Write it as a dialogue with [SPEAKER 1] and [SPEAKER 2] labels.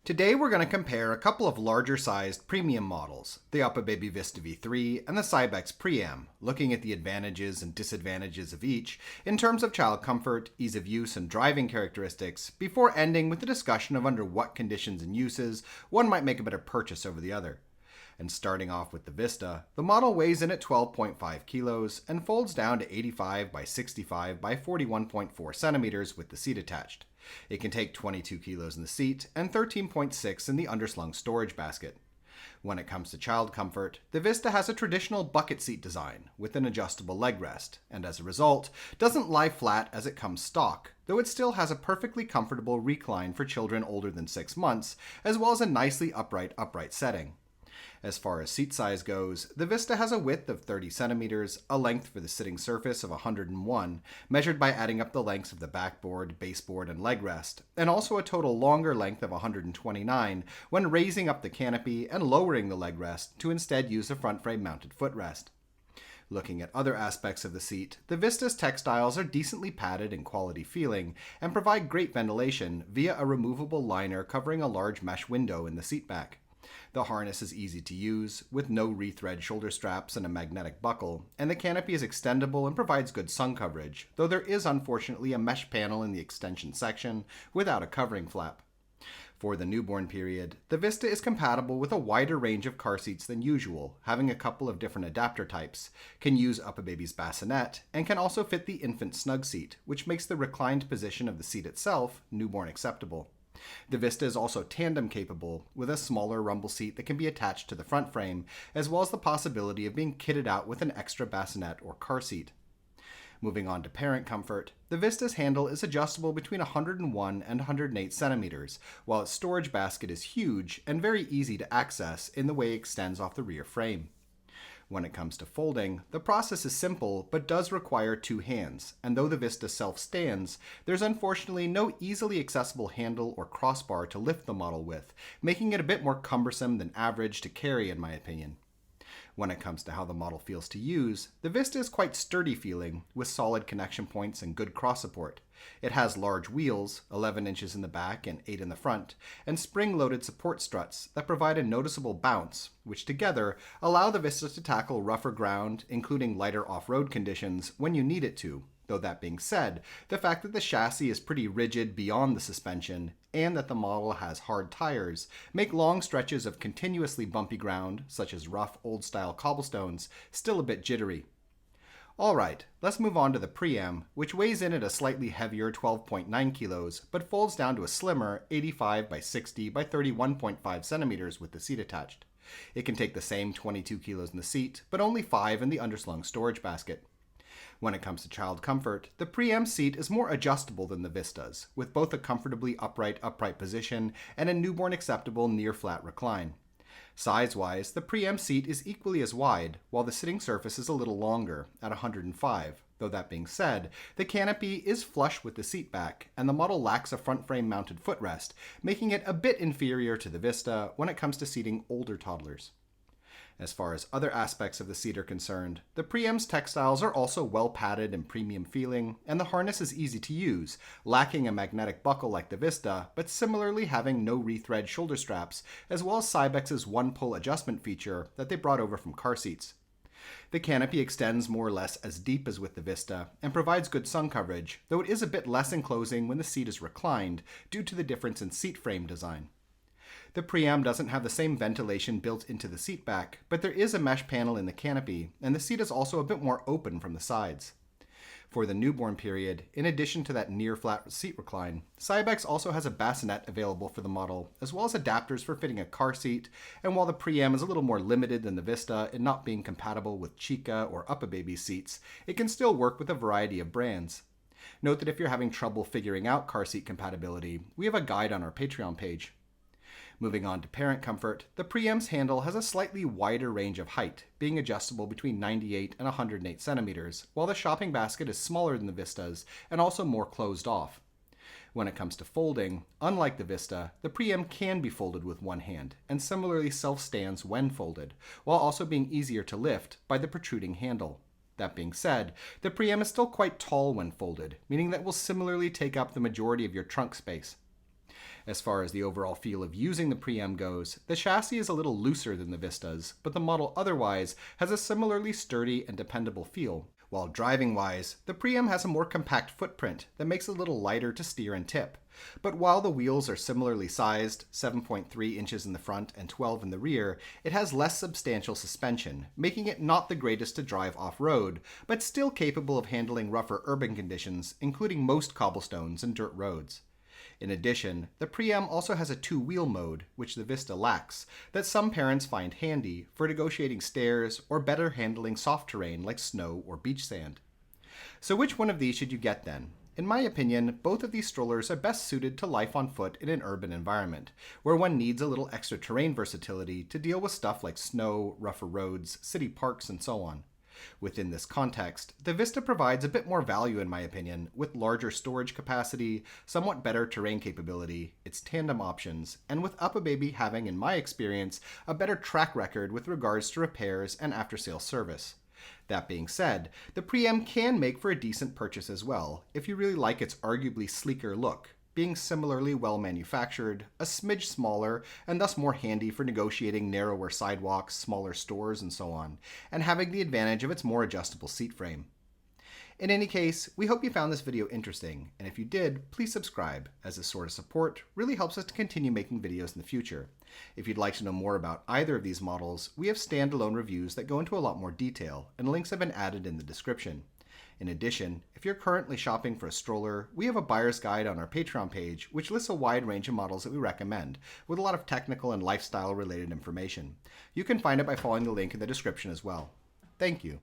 [SPEAKER 1] Today we're going to compare a couple of larger sized premium models, the Uppababy Vista V3 and the Cybex Priam, looking at the advantages and disadvantages of each in terms of child comfort, ease of use, and driving characteristics, before ending with a discussion of under what conditions and uses one might make a better purchase over the other. And starting off with the Vista, the model weighs in at 12.5 kilos and folds down to 85 by 65 by 41.4 centimeters with the seat attached. It can take 22 kilos in the seat and 13.6 in the underslung storage basket. When it comes to child comfort, the Vista has a traditional bucket seat design with an adjustable leg rest, and as a result, doesn't lie flat as it comes stock, though it still has a perfectly comfortable recline for children older than 6 months, as well as a nicely upright setting. As far as seat size goes, the Vista has a width of 30 centimeters, a length for the sitting surface of 101, measured by adding up the lengths of the backboard, baseboard, and leg rest, and also a total longer length of 129 when raising up the canopy and lowering the leg rest to instead use a front frame mounted footrest. Looking at other aspects of the seat, the Vista's textiles are decently padded and quality feeling and provide great ventilation via a removable liner covering a large mesh window in the seat back. The harness is easy to use, with no rethread shoulder straps and a magnetic buckle, and the canopy is extendable and provides good sun coverage, though there is unfortunately a mesh panel in the extension section without a covering flap. For the newborn period, the Vista is compatible with a wider range of car seats than usual, having a couple of different adapter types, can use Uppababy's bassinet, and can also fit the infant snug seat, which makes the reclined position of the seat itself newborn acceptable. The Vista is also tandem capable, with a smaller rumble seat that can be attached to the front frame, as well as the possibility of being kitted out with an extra bassinet or car seat. Moving on to parent comfort, the Vista's handle is adjustable between 101 and 108 centimeters, while its storage basket is huge and very easy to access in the way it extends off the rear frame. When it comes to folding, the process is simple but does require two hands, and though the Vista self-stands, there's unfortunately no easily accessible handle or crossbar to lift the model with, making it a bit more cumbersome than average to carry in my opinion. When it comes to how the model feels to use, the Vista is quite sturdy feeling, with solid connection points and good cross support. It has large wheels, 11 inches in the back and 8 in the front, and spring-loaded support struts that provide a noticeable bounce, which together allow the Vista to tackle rougher ground, including lighter off-road conditions, when you need it to. Though that being said, the fact that the chassis is pretty rigid beyond the suspension, and that the model has hard tires, make long stretches of continuously bumpy ground, such as rough old-style cobblestones, still a bit jittery. Alright, let's move on to the Priam, which weighs in at a slightly heavier 12.9 kilos, but folds down to a slimmer 85 by 60 by 31.5 centimeters with the seat attached. It can take the same 22 kilos in the seat, but only 5 in the underslung storage basket. When it comes to child comfort, the Priam seat is more adjustable than the Vista's, with both a comfortably upright position and a newborn acceptable near-flat recline. Size-wise, the Priam seat is equally as wide, while the sitting surface is a little longer, at 105, though that being said, the canopy is flush with the seat back, and the model lacks a front frame mounted footrest, making it a bit inferior to the Vista when it comes to seating older toddlers. As far as other aspects of the seat are concerned, the Priam's textiles are also well padded and premium feeling, and the harness is easy to use, lacking a magnetic buckle like the Vista, but similarly having no rethread shoulder straps, as well as Cybex's one-pull adjustment feature that they brought over from car seats. The canopy extends more or less as deep as with the Vista, and provides good sun coverage, though it is a bit less enclosing when the seat is reclined, due to the difference in seat frame design. The Priam doesn't have the same ventilation built into the seat back, but there is a mesh panel in the canopy, and the seat is also a bit more open from the sides. For the newborn period, in addition to that near-flat seat recline, Cybex also has a bassinet available for the model, as well as adapters for fitting a car seat, and while the Priam is a little more limited than the Vista in not being compatible with Chica or Uppababy seats, it can still work with a variety of brands. Note that if you're having trouble figuring out car seat compatibility, we have a guide on our Patreon page. Moving on to parent comfort, the Priam's handle has a slightly wider range of height, being adjustable between 98 and 108 centimeters, while the shopping basket is smaller than the Vista's and also more closed off. When it comes to folding, unlike the Vista, the Priam can be folded with one hand, and similarly self-stands when folded, while also being easier to lift by the protruding handle. That being said, the Priam is still quite tall when folded, meaning that it will similarly take up the majority of your trunk space. As far as the overall feel of using the Priam goes, the chassis is a little looser than the Vistas, but the model otherwise has a similarly sturdy and dependable feel. While driving-wise, the Priam has a more compact footprint that makes it a little lighter to steer and tip. But while the wheels are similarly sized, 7.3 inches in the front and 12 in the rear, it has less substantial suspension, making it not the greatest to drive off-road, but still capable of handling rougher urban conditions, including most cobblestones and dirt roads. In addition, the Priam also has a two-wheel mode, which the Vista lacks, that some parents find handy for negotiating stairs or better handling soft terrain like snow or beach sand. So which one of these should you get then? In my opinion, both of these strollers are best suited to life on foot in an urban environment, where one needs a little extra terrain versatility to deal with stuff like snow, rougher roads, city parks, and so on. Within this context, the Vista provides a bit more value in my opinion, with larger storage capacity, somewhat better terrain capability, its tandem options, and with Uppababy having, in my experience, a better track record with regards to repairs and after-sales service. That being said, the Priam can make for a decent purchase as well, if you really like its arguably sleeker look, being similarly well manufactured, a smidge smaller, and thus more handy for negotiating narrower sidewalks, smaller stores, and so on, and having the advantage of its more adjustable seat frame. In any case, we hope you found this video interesting, and if you did, please subscribe, as this sort of support really helps us to continue making videos in the future. If you'd like to know more about either of these models, we have standalone reviews that go into a lot more detail, and links have been added in the description. In addition, if you're currently shopping for a stroller, we have a buyer's guide on our Patreon page, which lists a wide range of models that we recommend, with a lot of technical and lifestyle related information. You can find it by following the link in the description as well. Thank you.